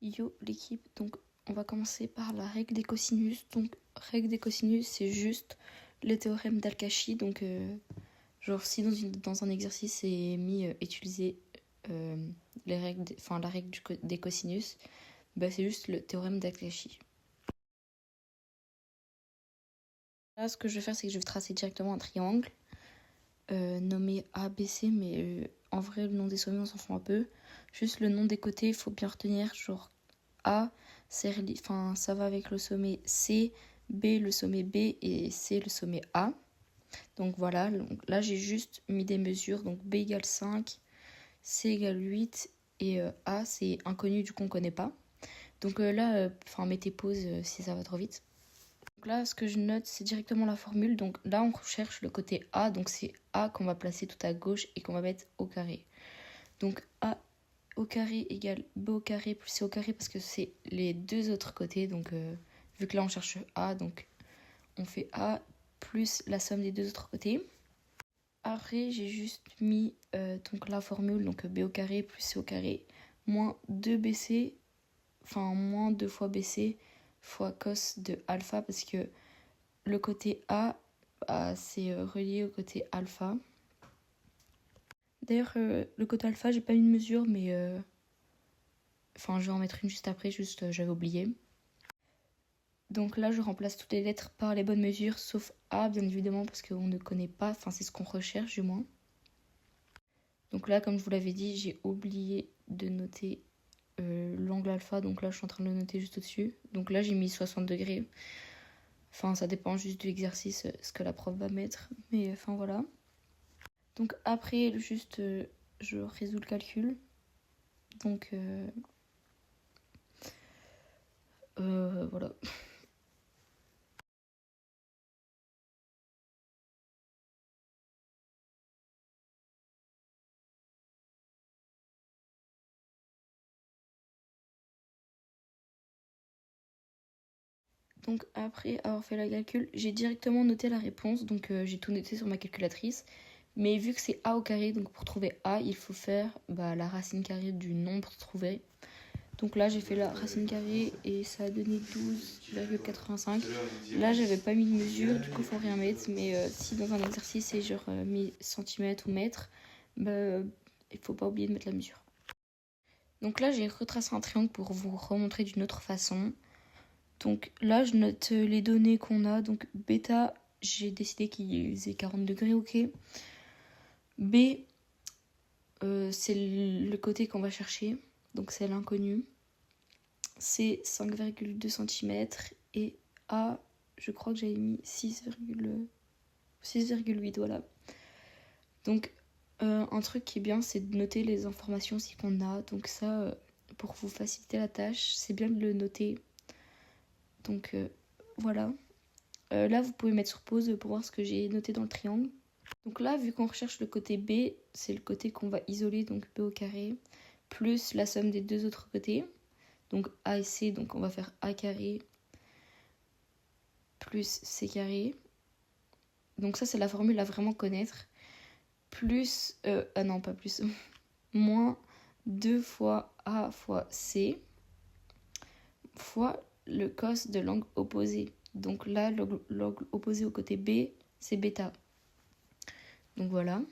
Yo l'équipe, donc on va commencer par la règle des cosinus. Donc règle des cosinus, c'est juste le théorème d'Al-Kashi. Donc genre si dans un exercice c'est mis utiliser les règles, la règle des cosinus, bah, c'est juste le théorème d'Al-Kashi. Là ce que je vais faire c'est que je vais tracer directement un triangle nommé ABC, mais en vrai le nom des sommets on s'en fout un peu. Juste le nom des côtés, il faut bien retenir genre A, ça va avec le sommet C, B le sommet B et C le sommet A. Donc voilà, donc là j'ai juste mis des mesures, donc B égale 5, C égale 8 et A c'est inconnu du coup on connaît pas. Donc là, mettez pause si ça va trop vite. Donc là ce que je note c'est directement la formule, donc là on recherche le côté A, donc c'est A qu'on va placer tout à gauche et qu'on va mettre au carré. Donc A au carré égale B au carré plus C au carré parce que c'est les deux autres côtés. Donc vu que là on cherche A, donc on fait A plus la somme des deux autres côtés. Après j'ai juste mis donc la formule, donc B au carré plus C au carré moins 2BC, enfin moins 2 fois BC fois cos de alpha parce que le côté A c'est relié au côté alpha. D'ailleurs le côté alpha j'ai pas mis de mesure mais je vais en mettre une juste après, j'avais oublié. Donc là, je remplace toutes les lettres par les bonnes mesures, sauf A, bien évidemment, parce qu'on ne connaît pas, c'est ce qu'on recherche du moins. Donc là, comme je vous l'avais dit, j'ai oublié de noter l'angle alpha, donc là, je suis en train de le noter juste au-dessus. Donc là, j'ai mis 60 degrés. Ça dépend juste de l'exercice, ce que la prof va mettre, mais voilà. Donc après, je résous le calcul. Donc voilà. Donc après avoir fait le calcul, j'ai directement noté la réponse, donc j'ai tout noté sur ma calculatrice. Mais vu que c'est A au carré, donc pour trouver A, il faut faire la racine carrée du nombre trouvé. Donc là, j'ai fait la racine carrée et ça a donné 12,85. Là, j'avais pas mis de mesure, du coup, faut rien mettre. Mais si dans un exercice, c'est genre mis centimètres ou mètres, il faut pas oublier de mettre la mesure. Donc là, j'ai retracé un triangle pour vous remontrer d'une autre façon. Donc là, je note les données qu'on a. Donc bêta, j'ai décidé qu'il faisait 40 degrés, ok. B, c'est le côté qu'on va chercher. Donc c'est l'inconnu. C, 5,2 cm. Et A, je crois que j'avais mis 6,8, voilà. Donc un truc qui est bien, c'est de noter les informations aussi qu'on a. Donc ça, pour vous faciliter la tâche, c'est bien de le noter. Donc voilà. Là, vous pouvez mettre sur pause pour voir ce que j'ai noté dans le triangle. Donc là, vu qu'on recherche le côté B, c'est le côté qu'on va isoler, donc B au carré, plus la somme des deux autres côtés. Donc A et C, donc on va faire A carré plus C carré. Donc ça, c'est la formule à vraiment connaître. Plus, non, pas plus, moins 2 fois A fois C fois le cos de l'angle opposé. Donc là, l'angle opposé au côté B, c'est bêta. Donc voilà.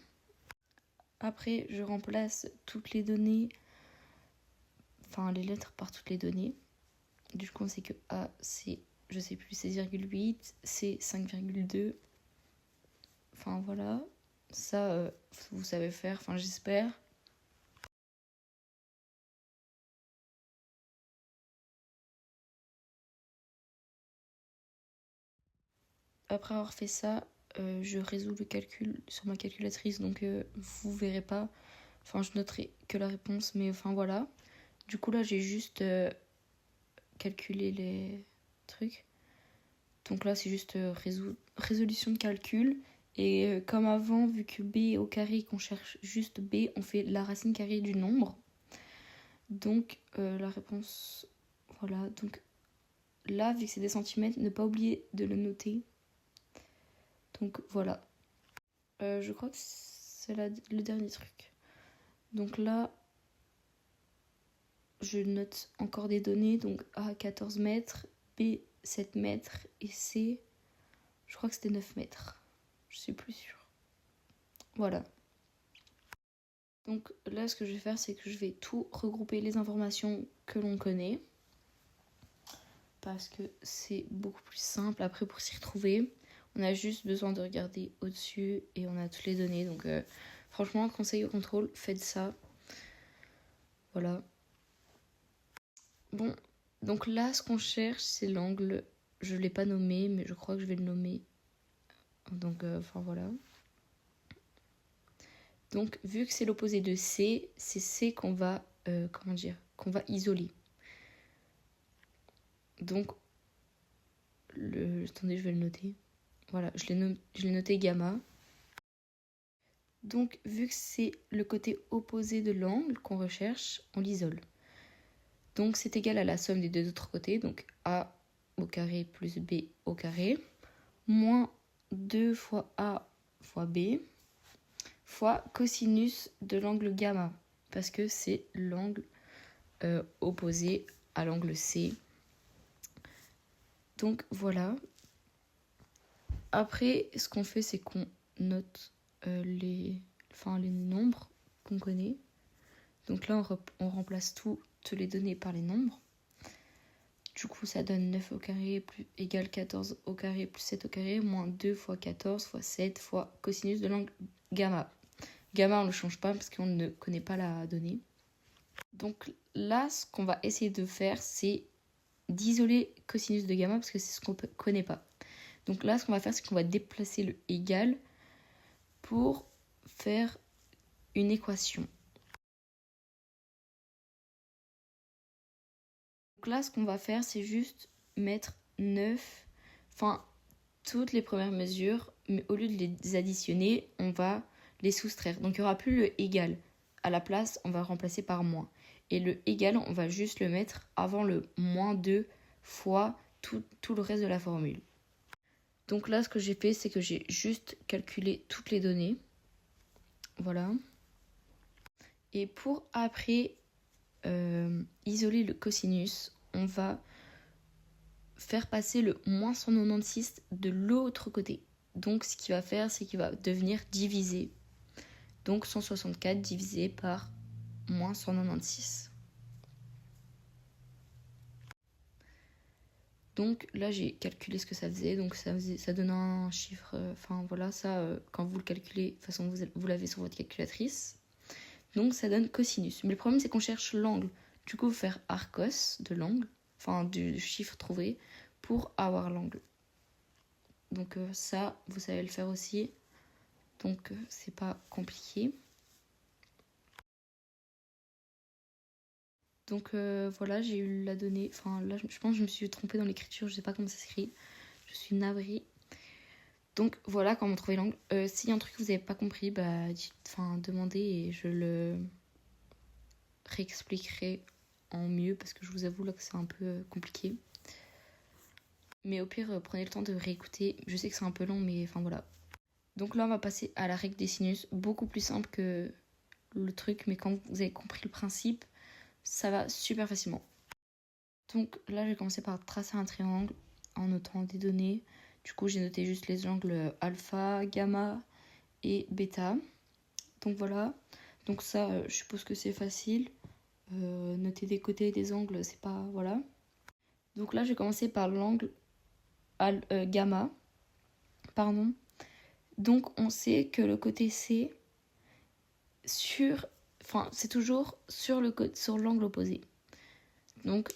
Après, je remplace toutes les données, les lettres par toutes les données. Du coup, on sait que A, c'est, je sais plus, 16,8, C, 5,2. Voilà. Ça, vous savez faire, j'espère. Après avoir fait ça, je résous le calcul sur ma calculatrice, donc vous verrez pas. Je noterai que la réponse, mais voilà. Du coup, là, j'ai juste calculé les trucs. Donc là, c'est juste résolution de calcul. Et comme avant, vu que B est au carré, qu'on cherche juste B, on fait la racine carrée du nombre. Donc la réponse, voilà. Donc là, vu que c'est des centimètres, ne pas oublier de le noter. Donc voilà. Je crois que c'est le dernier truc. Donc là, je note encore des données. Donc A 14 mètres, B 7 mètres et C, je crois que c'était 9 mètres. Je suis plus sûre. Voilà. Donc là, ce que je vais faire, c'est que je vais tout regrouper les informations que l'on connaît. Parce que c'est beaucoup plus simple après pour s'y retrouver. On a juste besoin de regarder au-dessus et on a toutes les données. Donc franchement, conseil au contrôle, faites ça. Voilà. Bon, donc là, ce qu'on cherche, c'est l'angle. Je ne l'ai pas nommé, mais je crois que je vais le nommer. Donc, voilà. Donc, vu que c'est l'opposé de C, c'est C qu'on va, qu'on va isoler. Donc, attendez, je vais le noter. Voilà, je l'ai noté gamma. Donc, vu que c'est le côté opposé de l'angle qu'on recherche, on l'isole. Donc, c'est égal à la somme des deux autres côtés. Donc, A au carré plus B au carré, moins 2 fois A fois B, fois cosinus de l'angle gamma, parce que c'est l'angle opposé à l'angle C. Donc voilà. Après, ce qu'on fait, c'est qu'on note les nombres qu'on connaît. Donc là, on remplace toutes les données par les nombres. Du coup, ça donne 9 au carré égale 14 au carré plus 7 au carré, moins 2 fois 14 fois 7 fois cosinus de l'angle gamma. Gamma, on ne le change pas parce qu'on ne connaît pas la donnée. Donc là, ce qu'on va essayer de faire, c'est d'isoler cosinus de gamma parce que c'est ce qu'on ne connaît pas. Donc là, ce qu'on va faire, c'est qu'on va déplacer le égal pour faire une équation. Donc là, ce qu'on va faire, c'est juste mettre 9, toutes les premières mesures, mais au lieu de les additionner, on va les soustraire. Donc il n'y aura plus le égal. À la place, on va le remplacer par moins. Et le égal, on va juste le mettre avant le moins 2 fois tout le reste de la formule. Donc là, ce que j'ai fait, c'est que j'ai juste calculé toutes les données. Voilà. Et pour après isoler le cosinus, on va faire passer le moins 196 de l'autre côté. Donc ce qu'il va faire, c'est qu'il va devenir divisé. Donc 164 divisé par moins 196. Donc là, j'ai calculé ce que ça faisait. Donc ça donne un chiffre. Quand vous le calculez, de toute façon, vous l'avez sur votre calculatrice. Donc ça donne cosinus. Mais le problème, c'est qu'on cherche l'angle. Du coup, il faut faire arcos de l'angle, du chiffre trouvé, pour avoir l'angle. Donc ça, vous savez le faire aussi. Donc c'est pas compliqué. Donc voilà, j'ai eu la donnée. Là, je pense que je me suis trompée dans l'écriture. Je sais pas comment ça s'écrit. Je suis navrée. Donc voilà comment trouver l'angle. S'il y a un truc que vous n'avez pas compris, demandez et je le réexpliquerai en mieux parce que je vous avoue là que c'est un peu compliqué. Mais au pire, prenez le temps de réécouter. Je sais que c'est un peu long, mais voilà. Donc là, on va passer à la règle des sinus. Beaucoup plus simple que le truc, mais quand vous avez compris le principe, ça va super facilement. Donc là, je vais commencer par tracer un triangle en notant des données. Du coup, j'ai noté juste les angles alpha, gamma et bêta. Donc voilà. Donc ça, je suppose que c'est facile. Noter des côtés des angles, c'est pas... Voilà. Donc là, je vais commencer par l'angle gamma. Pardon. Donc on sait que le côté C, c'est toujours sur l'angle opposé. Donc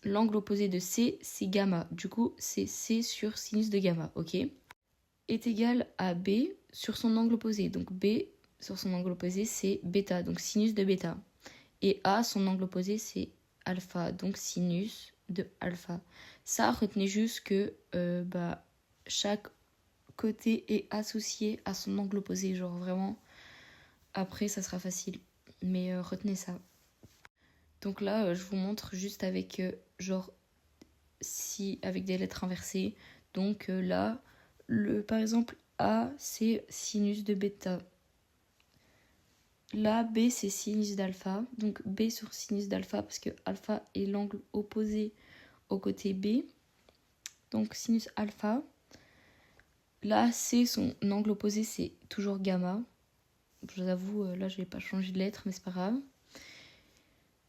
l'angle opposé de C, c'est gamma. Du coup, c'est C sur sinus de gamma, ok, est égal à B sur son angle opposé. Donc B sur son angle opposé, c'est bêta, donc sinus de bêta. Et A, son angle opposé, c'est alpha, donc sinus de alpha. Ça, retenez juste que chaque côté est associé à son angle opposé. Genre vraiment, après, ça sera facile. Mais retenez ça. Donc là, je vous montre juste avec, avec des lettres inversées. Donc là, par exemple, A, c'est sinus de bêta. là, B, c'est sinus d'alpha. Donc B sur sinus d'alpha, parce que alpha est l'angle opposé au côté B. Donc sinus alpha. Là, C, son angle opposé, c'est toujours gamma. Je vous avoue, là, je vais pas changer de lettre, mais c'est pas grave.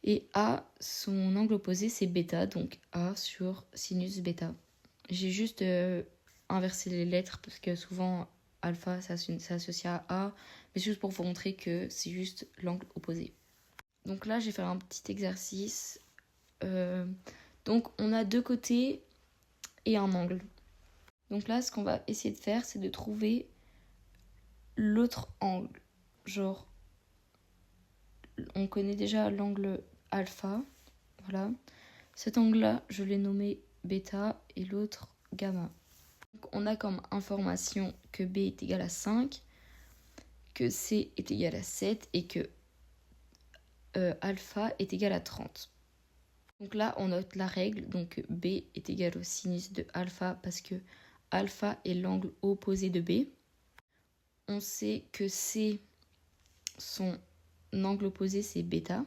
Et A, son angle opposé, c'est bêta. Donc A sur sinus bêta. J'ai juste inversé les lettres, parce que souvent, alpha, ça s'associe à A. Mais c'est juste pour vous montrer que c'est juste l'angle opposé. Donc là, j'ai fait un petit exercice. Donc, on a deux côtés et un angle. Donc là, ce qu'on va essayer de faire, c'est de trouver l'autre angle. Genre, on connaît déjà l'angle alpha. Voilà. Cet angle-là, je l'ai nommé bêta et l'autre gamma. Donc, on a comme information que B est égal à 5, que C est égal à 7 et que alpha est égal à 30. Donc là, on note la règle. Donc B est égal au sinus de alpha parce que alpha est l'angle opposé de B. On sait que C, son angle opposé, c'est bêta.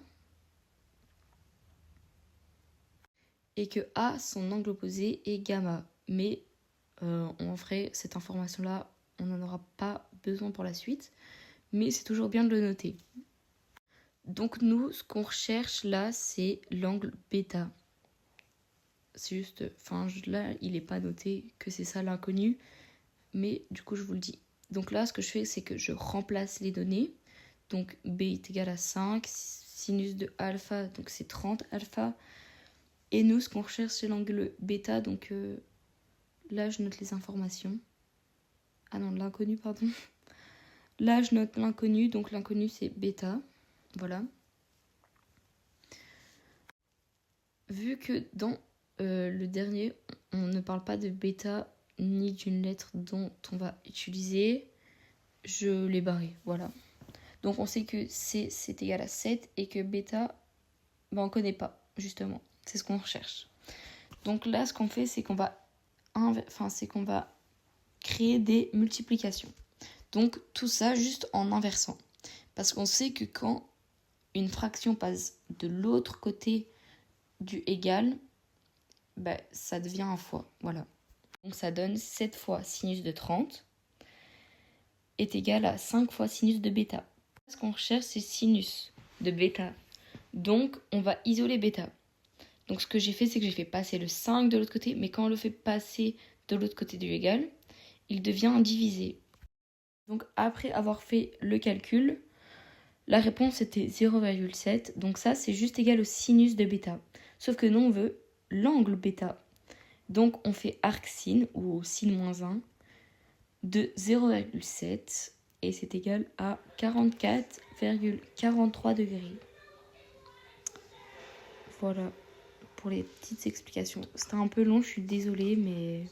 Et que A, son angle opposé, est gamma. Mais en vrai, cette information-là, on n'en aura pas besoin pour la suite. Mais c'est toujours bien de le noter. Donc nous, ce qu'on recherche là, c'est l'angle bêta. C'est juste, là, il n'est pas noté que c'est ça l'inconnu. Mais du coup, je vous le dis. Donc là, ce que je fais, c'est que je remplace les données. Donc B est égal à 5, sinus de alpha, donc c'est 30 alpha. Et nous, ce qu'on recherche, c'est l'angle bêta. Donc là, je note les informations. Ah non, l'inconnu, pardon. Là, je note l'inconnu. Donc l'inconnu, c'est bêta. Voilà. Vu que dans le dernier, on ne parle pas de bêta ni d'une lettre dont on va utiliser, je l'ai barré. Voilà. Donc on sait que C, c'est égal à 7 et que bêta, on ne connaît pas, justement. C'est ce qu'on recherche. Donc là, ce qu'on fait, c'est qu'on va créer des multiplications. Donc tout ça juste en inversant. Parce qu'on sait que quand une fraction passe de l'autre côté du égal, ça devient un fois. Voilà. Donc ça donne 7 fois sinus de 30 est égal à 5 fois sinus de bêta. Ce qu'on recherche, c'est sinus de bêta. Donc on va isoler bêta. Donc ce que j'ai fait, c'est que j'ai fait passer le 5 de l'autre côté, mais quand on le fait passer de l'autre côté du égal, il devient divisé. Donc après avoir fait le calcul, la réponse était 0,7. Donc ça, c'est juste égal au sinus de bêta. Sauf que nous, on veut l'angle bêta. Donc on fait arc sin, ou sin moins 1, de 0,7. Et c'est égal à 44,43 degrés. Voilà pour les petites explications. C'était un peu long, je suis désolée, mais